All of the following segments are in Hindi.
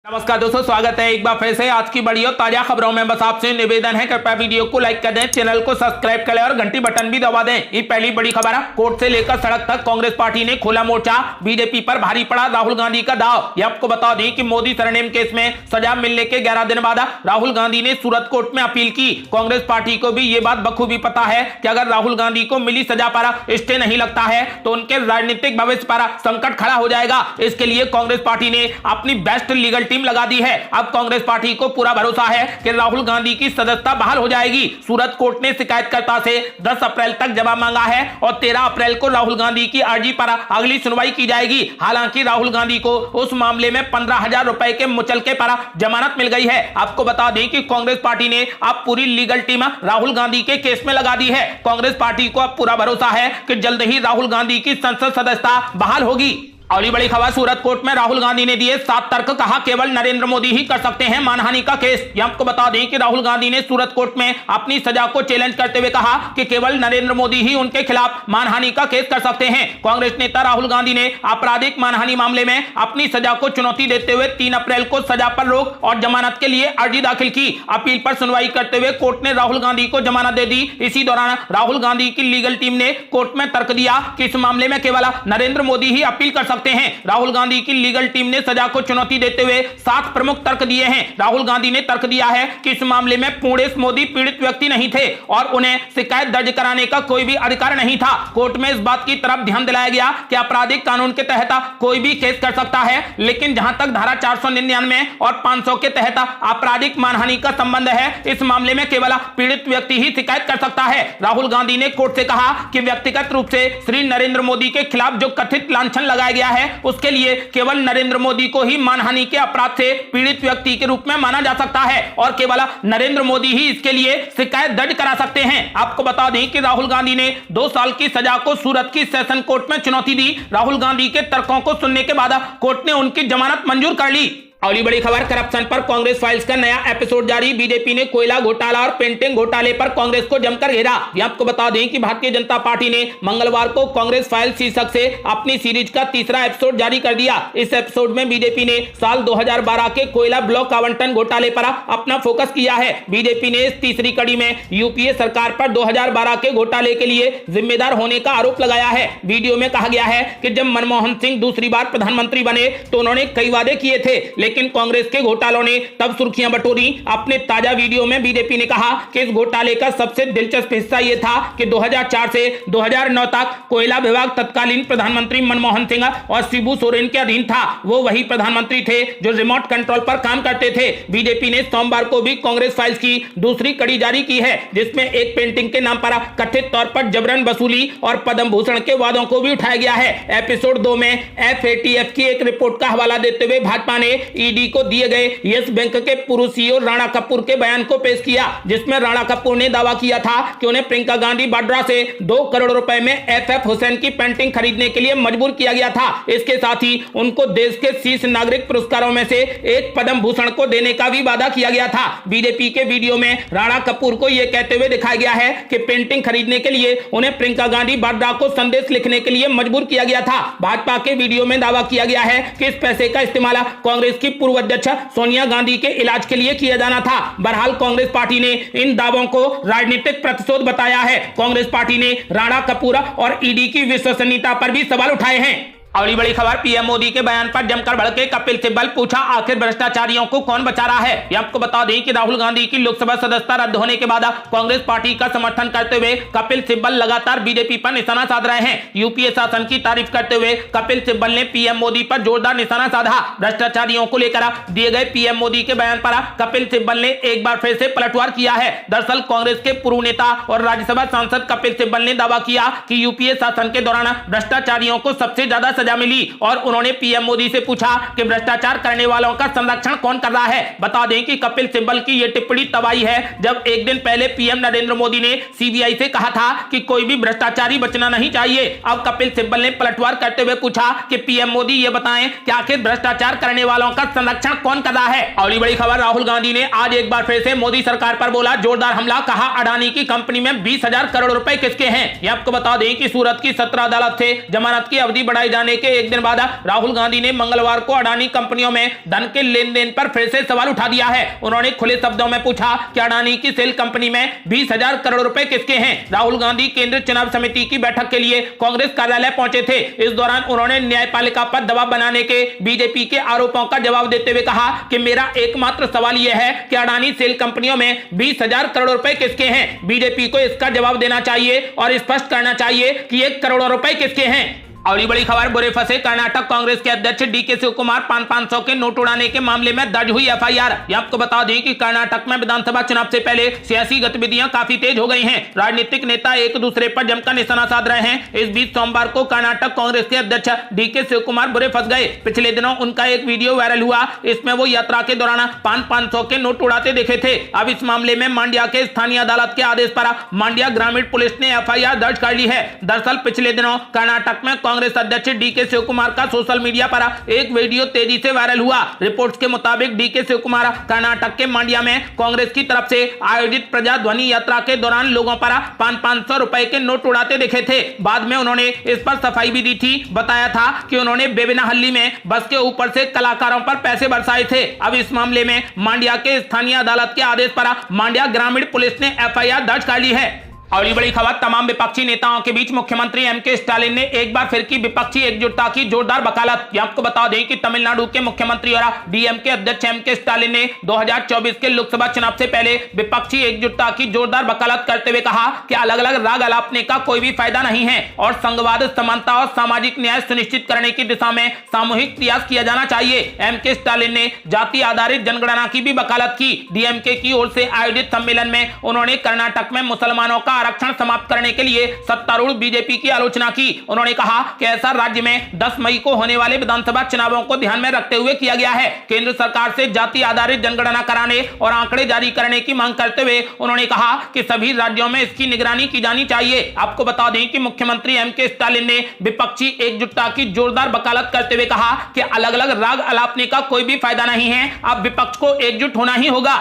नमस्कार दोस्तों, स्वागत है एक बार फिर से आज की बड़ी और ताजा खबरों में। बस आपसे निवेदन है कृपया वीडियो को लाइक कर दें, चैनल को सब्सक्राइब करें और घंटी बटन भी दबा दें। ये पहली बड़ी खबर है। कोर्ट से लेकर सड़क तक कांग्रेस पार्टी ने खोला मोर्चा, बीजेपी पर भारी पड़ा राहुल गांधी का दाव। ये आपको बता दें कि मोदी सरनेम केस में सजा मिलने के 11 दिन बाद राहुल गांधी ने सूरत कोर्ट में अपील की। कांग्रेस पार्टी को भी ये बात बखूबी पता है कि अगर राहुल गांधी को मिली सजा पर स्टे नहीं लगता है तो उनके राजनीतिक भविष्य पर संकट खड़ा हो जाएगा। इसके लिए कांग्रेस पार्टी ने अपनी बेस्ट लीगल टीम लगा दी है। अब कांग्रेस पार्टी को पूरा भरोसा है कि राहुल गांधी की सदस्यता बहाल हो जाएगी। सूरत कोर्ट ने शिकायतकर्ता से 10 अप्रैल तक जवाब मांगा है और 13 अप्रैल को राहुल गांधी की अर्जी पर अगली सुनवाई की जाएगी। हालांकि राहुल गांधी को उस मामले में 15,000 रुपए के मुचलके पर जमानत मिल गई है। आपको बता दें कि कांग्रेस पार्टी ने अब पूरी लीगल टीम राहुल गांधी के केस में लगा दी है। कांग्रेस पार्टी को अब पूरा भरोसा है कि जल्द ही राहुल गांधी की संसद सदस्यता बहाल होगी। अगली बड़ी खबर, सूरत कोर्ट में राहुल गांधी ने दिए 7 तर्क, कहा केवल नरेंद्र मोदी ही कर सकते हैं मानहानि का केस। ये आपको बता दें कि राहुल गांधी ने सूरत कोर्ट में अपनी सजा को चैलेंज करते हुए कहा कि केवल नरेंद्र मोदी ही उनके खिलाफ मानहानि का केस कर सकते हैं। कांग्रेस नेता राहुल गांधी ने आपराधिक मानहानि मामले में अपनी सजा को चुनौती देते हुए 3 अप्रैल को सजा पर रोक और जमानत के लिए अर्जी दाखिल की। अपील पर सुनवाई करते हुए कोर्ट ने राहुल गांधी को जमानत दे दी। इसी दौरान राहुल गांधी की लीगल टीम ने कोर्ट में तर्क दिया कि इस मामले में केवल नरेंद्र मोदी ही अपील कर सकते हैं। राहुल गांधी की लीगल टीम ने सजा को चुनौती देते हुए 7 प्रमुख तर्क दिए हैं। राहुल गांधी ने तर्क दिया है कि इस मामले में पूर्णेश मोदी पीड़ित व्यक्ति नहीं थे और उन्हें शिकायत दर्ज कराने का कोई भी अधिकार नहीं था। कोर्ट में इस बात की तरफ ध्यान दिलाया गया कि आपराधिक कानून के तहत कोई भी केस कर सकता है, लेकिन जहां तक धारा 499 और 500 के तहत आपराधिक मानहानि का संबंध है, इस मामले में केवल पीड़ित व्यक्ति ही शिकायत कर सकता है। राहुल गांधी ने कोर्ट से कहा कि व्यक्तिगत रूप से श्री नरेंद्र मोदी के खिलाफ जो कथित लांछन लगाया गया है उसके लिए केवल नरेंद्र मोदी को ही मानहानि के अपराध से पीड़ित व्यक्ति के रूप में माना जा सकता है और केवल नरेंद्र मोदी ही इसके लिए शिकायत दर्ज करा सकते हैं। आपको बता दें कि राहुल गांधी ने 2 साल की सजा को सूरत की सेशन कोर्ट में चुनौती दी। राहुल गांधी के तर्कों को सुनने के बाद कोर्ट ने उनकी जमानत मंजूर कर ली। अगली बड़ी खबर, करप्शन पर कांग्रेस फाइल्स का नया एपिसोड जारी। बीजेपी ने कोयला घोटाला और पेंटिंग घोटाले पर कांग्रेस को जमकर घेरा। आपको बता दें कि भारतीय जनता पार्टी ने मंगलवार को कांग्रेस फाइल शीर्षक से अपनी सीरीज का तीसरा एपिसोड जारी कर दिया। इस एपिसोड में बीजेपी ने साल 2012 के कोयला ब्लॉक आवंटन घोटाले पर अपना फोकस किया है। बीजेपी ने इस तीसरी कड़ी में यूपीए सरकार पर 2012 के घोटाले के लिए जिम्मेदार होने का आरोप लगाया है। वीडियो में कहा गया है कि जब मनमोहन सिंह दूसरी बार प्रधानमंत्री बने तो उन्होंने कई वादे किए थे, लेकिन कांग्रेस के घोटालों ने तब सुर्खियां बटोरी। अपने ताजा वीडियो में बीजेपी ने कहा कि इस घोटाले का सबसे दिलचस्प हिस्सा यह था कि 2004 से 2009 तक कोयला विभाग तत्कालीन प्रधानमंत्री मनमोहन सिंह और शिबू सोरेन के अधीन था। वो वही प्रधानमंत्री थे जो रिमोट कंट्रोल पर काम करते थे। बीजेपी ने सोमवार को भी कांग्रेस फाइल्स की दूसरी कड़ी जारी की है, जिसमें एक पेंटिंग के नाम पर कथित तौर पर जबरन वसूली और पद्म भूषण के वादों को भी उठाया गया है। एपिसोड 2 में FATF की एक रिपोर्ट का हवाला देते हुए भाजपा ने ईडी को दिए गए यस बैंक के पूर्व सीईओ राणा कपूर के बयान को पेश किया, जिसमें राणा कपूर ने दावा किया था कि उन्हें प्रियंका गांधी वाड्रा से 2 करोड़ रुपए में FF हुसैन की पेंटिंग खरीदने के लिए मजबूर किया गया था। इसके साथ ही उनको देश के शीर्ष नागरिक पुरस्कारों में से एक पद्म भूषण को देने का भी वादा किया गया था। बीजेपी के वीडियो में राणा कपूर को यह कहते हुए दिखाया गया है कि पेंटिंग खरीदने के लिए उन्हें प्रियंका गांधी वाड्रा को संदेश लिखने के लिए मजबूर किया गया था। भाजपा के वीडियो में दावा किया गया है कि इस पैसे का इस्तेमाल कांग्रेस की पूर्व अध्यक्ष सोनिया गांधी के इलाज के लिए किया जाना था। बहरहाल कांग्रेस पार्टी ने इन दावों को राजनीतिक प्रतिशोध बताया है। कांग्रेस पार्टी ने राणा कपूर और ईडी की विश्वसनीयता पर भी सवाल उठाए हैं। अगली बड़ी खबर, पीएम मोदी के बयान पर जमकर भड़के कपिल सिब्बल, पूछा आखिर भ्रष्टाचारियों को कौन बचा रहा है। ये आपको बता दें कि राहुल गांधी की लोकसभा सदस्यता रद्द होने के बाद कांग्रेस पार्टी का समर्थन करते हुए कपिल सिब्बल लगातार बीजेपी पर निशाना साध रहे हैं। यूपीए शासन की तारीफ करते हुए कपिल सिब्बल ने पीएम मोदी पर जोरदार निशाना साधा। भ्रष्टाचारियों को लेकर दिए गए पीएम मोदी के बयान पर कपिल सिब्बल ने एक बार फिर से पलटवार किया है। दरअसल कांग्रेस के पूर्व नेता और राज्यसभा सांसद कपिल सिब्बल ने दावा किया कि यूपीए शासन के दौरान भ्रष्टाचारियों को सबसे ज्यादा सजा मिली और उन्होंने पीएम मोदी से पूछा कि भ्रष्टाचार करने वालों का संरक्षण कौन कर रहा है। बता दें कि कपिल सिब्बल की यह टिप्पणी तब आई है जब एक दिन पहले पीएम नरेंद्र मोदी ने सीबीआई से कहा था कि कोई भी भ्रष्टाचारी बचना नहीं चाहिए। अब कपिल सिब्बल ने पलटवार करते हुए पूछा कि पीएम मोदी ये बताएं कि आखिर भ्रष्टाचार करने वालों का संरक्षण कौन कर रहा है। अगली बड़ी खबर, राहुल गांधी ने आज एक बार फिर से मोदी सरकार पर बोला जोरदार हमला, कहा अडानी की कंपनी में 20,000 करोड़ रुपए किसके हैं। आपको बता दें कि सूरत की 17 अदालत से जमानत की अवधि बढ़ाए जाने होने के एक दिन बाद राहुल गांधी ने मंगलवार को अडानी कंपनियों में धन के लेन देन पर फिर से सवाल उठा दिया है। उन्होंने खुले शब्दों में पूछा कि अडानी की सेल कंपनी में 20,000 करोड़ रुपए किसके हैं। राहुल गांधी केंद्रीय चुनाव समिति की बैठक के लिए कांग्रेस कार्यालय पहुंचे थे। इस दौरान उन्होंने न्यायपालिका पर दबाव बनाने के बीजेपी के आरोपों का जवाब देते हुए कहा कि मेरा एकमात्र सवाल यह है कि अडानी सेल कंपनियों में 20,000 करोड़ रुपए किसके हैं। बीजेपी को इसका जवाब देना चाहिए और स्पष्ट करना चाहिए कि ये करोड़ों रुपए किसके हैं। और ये बड़ी खबर, बुरे फंसे कर्नाटक कांग्रेस के अध्यक्ष डीके शिवकुमार 500 के नोट उड़ाने के मामले में दर्ज हुई एफआईआर। आपको बता दें कि कर्नाटक में विधानसभा चुनाव से पहले सियासी गतिविधियां काफी तेज हो गई हैं। राजनीतिक नेता एक दूसरे पर जमकर निशाना साध रहे हैं। इस बीच सोमवार को कर्नाटक कांग्रेस के अध्यक्ष डीके शिवकुमार बुरे फंस गए। पिछले दिनों उनका एक वीडियो वायरल हुआ। इसमें वो यात्रा के दौरान 500 के नोट उड़ाते दिखे थे। अब इस मामले में मांड्या के स्थानीय अदालत के आदेश पर मांड्या ग्रामीण पुलिस ने एफआईआर दर्ज कर ली है। दरअसल पिछले दिनों कर्नाटक में कांग्रेस अध्यक्ष डीके शिवकुमार का सोशल मीडिया पर एक वीडियो तेजी से वायरल हुआ। रिपोर्ट्स के मुताबिक डीके शिवकुमार कर्नाटक के मांड्या में कांग्रेस की तरफ से आयोजित प्रजाध्वनि यात्रा के दौरान लोगों पर 500 रुपए के नोट उड़ाते दिखे थे। बाद में उन्होंने इस पर सफाई भी दी थी। बताया था कि उन्होंने बेबिनाहल्ली में बस के ऊपर से कलाकारों पर पैसे बरसाए थे। अब इस मामले में मांड्या के स्थानीय अदालत के आदेश पर मांड्या ग्रामीण पुलिस ने एफआईआर दर्ज कर ली है। और ये बड़ी खबर, तमाम विपक्षी नेताओं के बीच मुख्यमंत्री एमके स्टालिन ने एक बार फिर की विपक्षी एकजुटता की जोरदार वकालत। आपको बता दें कि तमिलनाडु के मुख्यमंत्री और डीएमके अध्यक्ष एमके स्टालिन ने 2024 के लोकसभा चुनाव से पहले विपक्षी एकजुटता की जोरदार वकालत करते हुए कहा कि अलग अलग राग अलापने का कोई भी फायदा नहीं है और संघवाद, समानता और सामाजिक न्याय सुनिश्चित करने की दिशा में सामूहिक प्रयास किया जाना चाहिए। एमके स्टालिन ने जाति आधारित जनगणना की भी वकालत की। डीएमके की ओर से आयोजित सम्मेलन में उन्होंने कर्नाटक में मुसलमानों का आरक्षण समाप्त करने के लिए सत्तारूढ़ बीजेपी की आलोचना की। उन्होंने कहा कि ऐसा राज्य में 10 मई को होने वाले विधानसभा चुनावों को ध्यान में रखते हुए किया गया है। केंद्र सरकार से जाति आधारित जनगणना कराने और आंकड़े जारी करने की मांग करते हुए उन्होंने कहा कि सभी राज्यों में इसकी निगरानी की जानी चाहिए। आपको बता दें कि मुख्यमंत्री एमके स्टालिन ने विपक्षी एकजुटता की जोरदार वकालत करते हुए कहा कि अलग अलग राग अलापने का कोई भी फायदा नहीं है। अब विपक्ष को एकजुट होना ही होगा।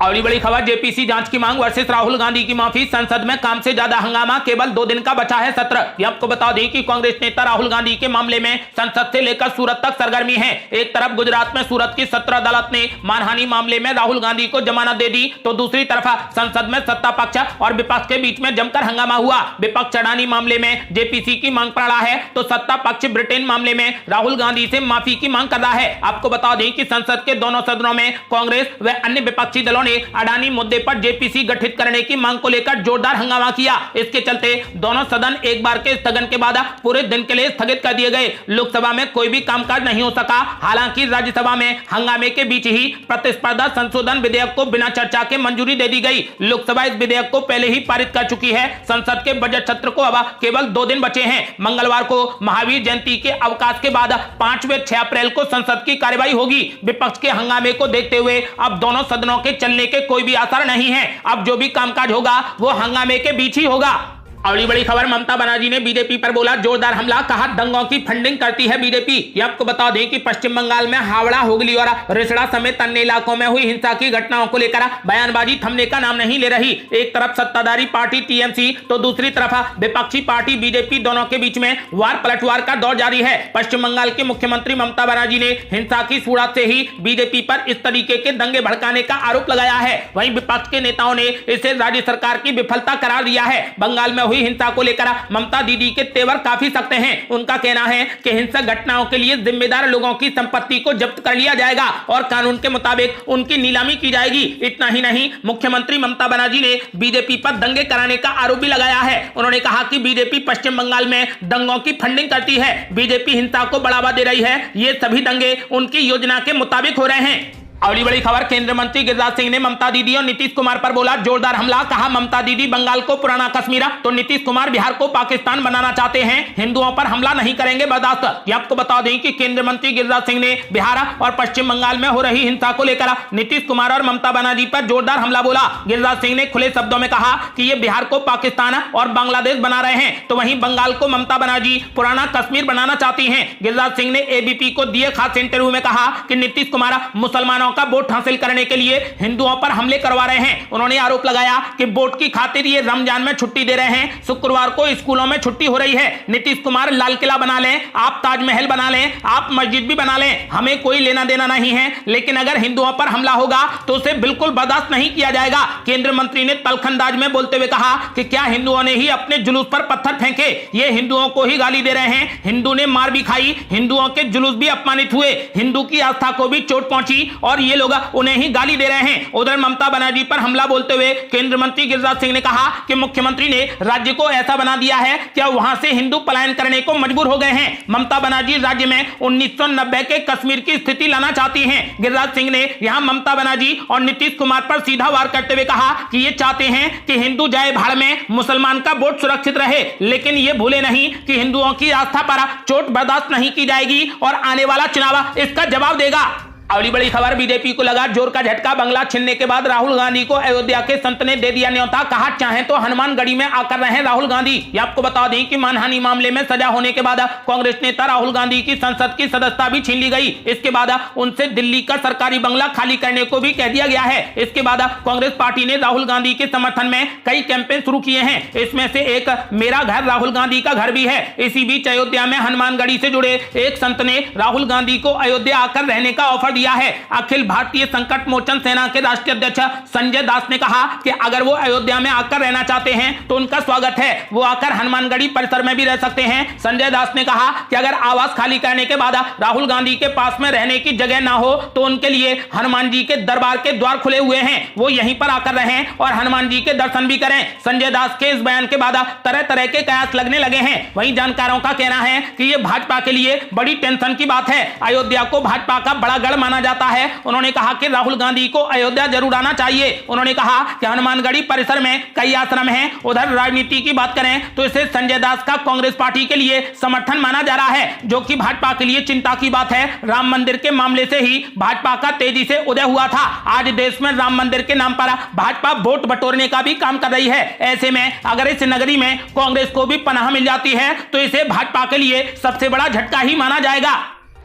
और बड़ी खबर, जेपीसी जांच की मांग वर्सेस राहुल गांधी की माफी। संसद में काम से ज्यादा हंगामा, केवल 2 दिन का बचा है सत्र। आपको बता दें कि कांग्रेस नेता राहुल गांधी के मामले में संसद से लेकर सूरत तक सरगर्मी है। एक तरफ गुजरात में सूरत की सत्र अदालत ने मानहानि मामले में राहुल गांधी को जमानत दे दी, तो दूसरी तरफ संसद में सत्ता पक्ष और विपक्ष के बीच में जमकर हंगामा हुआ। विपक्ष अडानी मामले में जेपीसी की मांग पर अड़ा है, तो सत्ता पक्ष ब्रिटेन मामले में राहुल गांधी से माफी की मांग कर रहा है। आपको बता दें कि संसद के दोनों सदनों में कांग्रेस व अन्य विपक्षी दलों ने अडानी मुद्दे पर जेपीसी गठित करने की मांग को लेकर जोरदार हंगामा किया। इसके चलते दोनों सदन एक बार के स्थगन के बाद पूरे दिन के लिए स्थगित कर दिए गए। लोकसभा में कोई भी कामकाज नहीं हो सका। हालांकि राज्यसभा में हंगामे के बीच ही प्रतिस्पर्धा संशोधन विधेयक को बिना चर्चा के मंजूरी दे दी गई। लोकसभा इस विधेयक को पहले ही पारित कर चुकी है। संसद के बजट सत्र को अब केवल 2 दिन बचे हैं। मंगलवार को महावीर जयंती के अवकाश के बाद 5 व 6 अप्रैल को संसद की कार्यवाही होगी। विपक्ष के हंगामे को देखते हुए अब दोनों सदनों के चलने के कोई भी आसार नहीं है। अब जो भी कामकाज होगा वो हंगामे के बीच ही होगा। अगली बड़ी खबर, ममता बनर्जी ने बीजेपी पर बोला जोरदार हमला, कहा दंगों की फंडिंग करती है बीजेपी। ये आपको बता दें कि पश्चिम बंगाल में हावड़ा, हुगली और रिसड़ा समेत अन्य इलाकों में हुई हिंसा की घटनाओं को लेकर बयानबाजी थमने का नाम नहीं ले रही। एक तरफ सत्ताधारी पार्टी टीएमसी तो दूसरी तरफ विपक्षी पार्टी बीजेपी, दोनों के बीच में वार पलटवार का दौर जारी है। पश्चिम बंगाल की मुख्यमंत्री ममता बनर्जी ने हिंसा की शुरुआत से ही बीजेपी पर इस तरीके के दंगे भड़काने का आरोप लगाया है। वहीं विपक्ष के नेताओं ने इसे राज्य सरकार की विफलता करार दिया है। बंगाल में हुई हिंसा को लेकर ममता दीदी के तेवर काफी सख्त हैं। उनका कहना है कि हिंसक घटनाओं के लिए जिम्मेदार लोगों की संपत्ति को जब्त कर लिया जाएगा और कानून के मुताबिक उनकी नीलामी की जाएगी। इतना ही नहीं, मुख्यमंत्री ममता बनर्जी ने बीजेपी पर दंगे कराने का आरोप भी लगाया है। उन्होंने कहा कि बीजेपी पश्चिम बंगाल में दंगों की फंडिंग करती है। बीजेपी हिंसा को बढ़ावा दे रही है। ये सभी दंगे उनकी योजना के मुताबिक हो रहे हैं। अगली बड़ी खबर, केंद्रीय मंत्री गिरिराज सिंह ने ममता दीदी और नीतीश कुमार पर बोला जोरदार हमला, कहा ममता दीदी बंगाल को पुराना कश्मीर तो नीतीश कुमार बिहार को पाकिस्तान बनाना चाहते हैं। हिंदुओं पर हमला नहीं करेंगे बर्दाश्त। ये आपको बता दें कि केंद्रीय मंत्री गिरिराज सिंह ने बिहार और पश्चिम बंगाल में हो रही हिंसा को लेकर नीतीश कुमार और ममता बनर्जी पर जोरदार हमला बोला। गिरिराज सिंह ने खुले शब्दों में कहा कि ये बिहार को पाकिस्तान और बांग्लादेश बना रहे हैं, तो वहीं बंगाल को ममता बनर्जी पुराना कश्मीर बनाना चाहती हैं। गिरिराज सिंह ने एबीपी को दिए खास इंटरव्यू में कहा कि नीतीश कुमार मुसलमानों महिलाओं का वोट हासिल करने के लिए हिंदुओं पर हमले करवा रहे हैं। उन्होंने आरोप लगाया कि वोट की खातिर ये रमजान में छुट्टी दे रहे हैं, शुक्रवार को स्कूलों में छुट्टी हो रही है। नीतीश कुमार लाल किला बना लें, आप ताजमहल बना लें, आप मस्जिद भी बना लें, हमें कोई लेना देना नहीं है, लेकिन अगर हिंदुओं पर हमला होगा तो उसे बिल्कुल बर्दाश्त नहीं किया जाएगा। केंद्रीय मंत्री ने तलखंदाज में बोलते हुए कहा कि क्या हिंदुओं ने ही अपने जुलूस पर पत्थर फेंके, ये हिंदुओं को ही गाली दे रहे हैं। हिंदू ने मार भी खाई, हिंदुओं के जुलूस भी अपमानित हुए, हिंदू की आस्था को भी चोट पहुंची और ये लोग उन्हें ही गाली दे रहे हैं। उधर ममता बनर्जी पर हमला बोलते हुए केंद्रीय मंत्री गिरिराज सिंह ने कहा कि मुख्यमंत्री ने राज्य को ऐसा बना दिया है कि वहां से हिंदू पलायन करने को मजबूर हो गए हैं। ममता बनर्जी राज्य में 1990 के कश्मीर की स्थिति लाना चाहती हैं। गिरिराज सिंह ने यहां ममता बनर्जी और नीतीश कुमार पर सीधा वार करते हुए कहा कि ये चाहते हैं कि हिंदू जाए भाड़ में, मुसलमान का वोट सुरक्षित रहे, लेकिन ये भूले नहीं कि हिंदुओं की आस्था पर चोट बर्दाश्त नहीं की जाएगी और आने वाला चुनाव इसका जवाब देगा। अगली बड़ी खबर, बीजेपी को लगा जोर का झटका, बंगला छीनने के बाद राहुल गांधी को अयोध्या के संत ने दे दिया न्योता, कहा चाहें तो हनुमानगढ़ी में आकर रहे राहुल गांधी। ये आपको बता दें कि मानहानि मामले में सजा होने के बाद कांग्रेस नेता राहुल गांधी की संसद की सदस्यता भी छीन ली गई। इसके बाद उनसे दिल्ली का सरकारी बंगला खाली करने को भी कह दिया गया है। इसके बाद कांग्रेस पार्टी ने राहुल गांधी के समर्थन में कई कैंपेन शुरू किए हैं। इसमें से एक मेरा घर राहुल गांधी का घर भी है। इसी बीच अयोध्या में हनुमानगढ़ी से जुड़े एक संत ने राहुल गांधी को अयोध्या आकर रहने का ऑफर दिया है। अखिल भारतीय संकट मोचन सेना के राष्ट्रीय अध्यक्ष संजय दास ने कहा कि अगर वो अयोध्या में आकर रहना चाहते हैं तो उनका स्वागत है, वो आकर हनुमानगढ़ी परिसर में भी रह सकते हैं। संजय दास ने कहा कि अगर आवास खाली करने के बाद राहुल गांधी के पास में रहने की जगह ना हो तो उनके लिए हनुमान जी के दरबार के द्वार खुले हुए हैं, वो यहीं पर आकर रहें और हनुमान जी के दर्शन भी करें। संजय दास के इस बयान के बाद तरह तरह के कयास लगने लगे हैं। वहीं जानकारों का कहना है कि यह भाजपा के लिए बड़ी टेंशन की बात है। अयोध्या को भाजपा का बड़ा गढ़ माना जाता है। उन्होंने कहा कि राहुल गांधी को अयोध्या जरूर आना चाहिए। उन्होंने कहा कि हनुमानगढ़ी परिसर में कई आश्रम हैं। उधर राजनीति की बात करें तो इसे संजय दास का कांग्रेस पार्टी के लिए समर्थन माना जा रहा है, जो कि भाजपा के लिए चिंता की बात है। राम मंदिर के मामले से ही भाजपा का तेजी से उदय हुआ था। आज देश में राम मंदिर के नाम पर भाजपा वोट बटोरने का भी काम कर रही है। ऐसे में अगर इस नगरी में कांग्रेस को भी पनाह मिल जाती है तो इसे भाजपा के लिए सबसे बड़ा झटका ही माना जाएगा।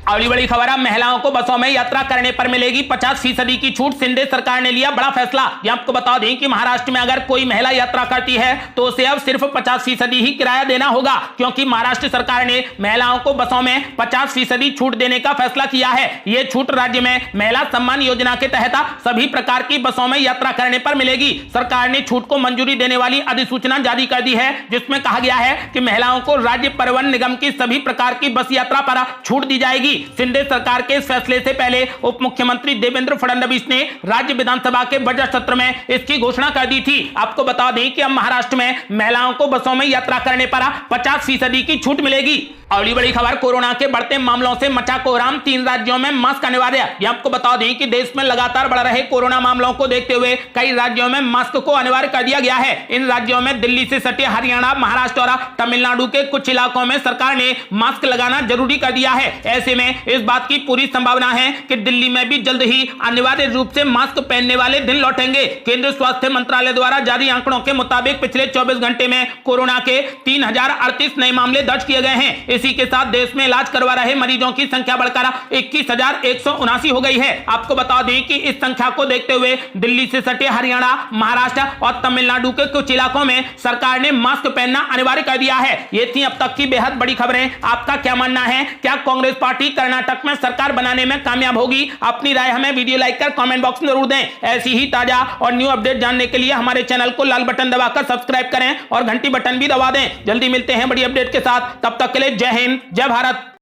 अगली बड़ी खबर है, महिलाओं को बसों में यात्रा करने पर मिलेगी 50% की छूट। शिंदे सरकार ने लिया बड़ा फैसला। ये आपको बता दें कि महाराष्ट्र में अगर कोई महिला यात्रा करती है तो उसे अब सिर्फ 50% ही किराया देना होगा, क्योंकि महाराष्ट्र सरकार ने महिलाओं को बसों में 50% छूट देने का फैसला किया है। ये छूट राज्य में महिला सम्मान योजना के तहत सभी प्रकार की बसों में यात्रा करने पर मिलेगी। सरकार ने छूट को मंजूरी देने वाली अधिसूचना जारी कर दी है, जिसमें कहा गया है कि महिलाओं को राज्य परिवहन निगम की सभी प्रकार की बस यात्रा पर छूट दी जाएगी। शिंदे सरकार के इस फैसले से पहले उप मुख्यमंत्री देवेंद्र फडणवीस ने राज्य विधानसभा के बजट सत्र में इसकी घोषणा कर दी थी। आपको बता दें कि अब महाराष्ट्र में महिलाओं को बसों में यात्रा करने पर 50% की छूट मिलेगी। अगली बड़ी खबर, कोरोना के बढ़ते मामलों से मचा कोहराम, 3 राज्यों में मास्क अनिवार्य। यह आपको बता दें कि देश में लगातार बढ़ रहे कोरोना मामलों को देखते हुए कई राज्यों में मास्क को अनिवार्य कर दिया गया है। इन राज्यों में दिल्ली से सटे हरियाणा, महाराष्ट्र और तमिलनाडु के कुछ इलाकों में सरकार ने मास्क लगाना जरूरी कर दिया है। ऐसे में इस बात की पूरी संभावना है कि दिल्ली में भी जल्द ही अनिवार्य रूप से मास्क पहनने वाले दिन लौटेंगे। केंद्रीय स्वास्थ्य मंत्रालय द्वारा जारी आंकड़ों के मुताबिक पिछले 24 घंटे में कोरोना के 3038 नए मामले दर्ज किए गए हैं। इसी के साथ देश में इलाज करवा रहे मरीजों की संख्या बढ़कर 21,179 हो गई है। आपको बता दें कि इस संख्या को देखते हुए दिल्ली से सटे हरियाणा, महाराष्ट्र और तमिलनाडु के कुछ इलाकों में सरकार ने मास्क पहनना अनिवार्य कर दिया है। ये थी अब तक की बेहद बड़ी खबरें। आपका क्या मानना है? क्या कांग्रेस पार्टी कर्नाटक में सरकार बनाने में कामयाब होगी? अपनी राय हमें वीडियो लाइक कर कमेंट बॉक्स में जरूर दें। ऐसी ही ताजा और न्यू अपडेट जानने के लिए हमारे चैनल को लाल बटन दबाकर सब्सक्राइब करें और घंटी बटन भी दबा दें। जल्दी मिलते हैं बड़ी अपडेट के साथ, तब तक के लिए जय हिंद, जय भारत।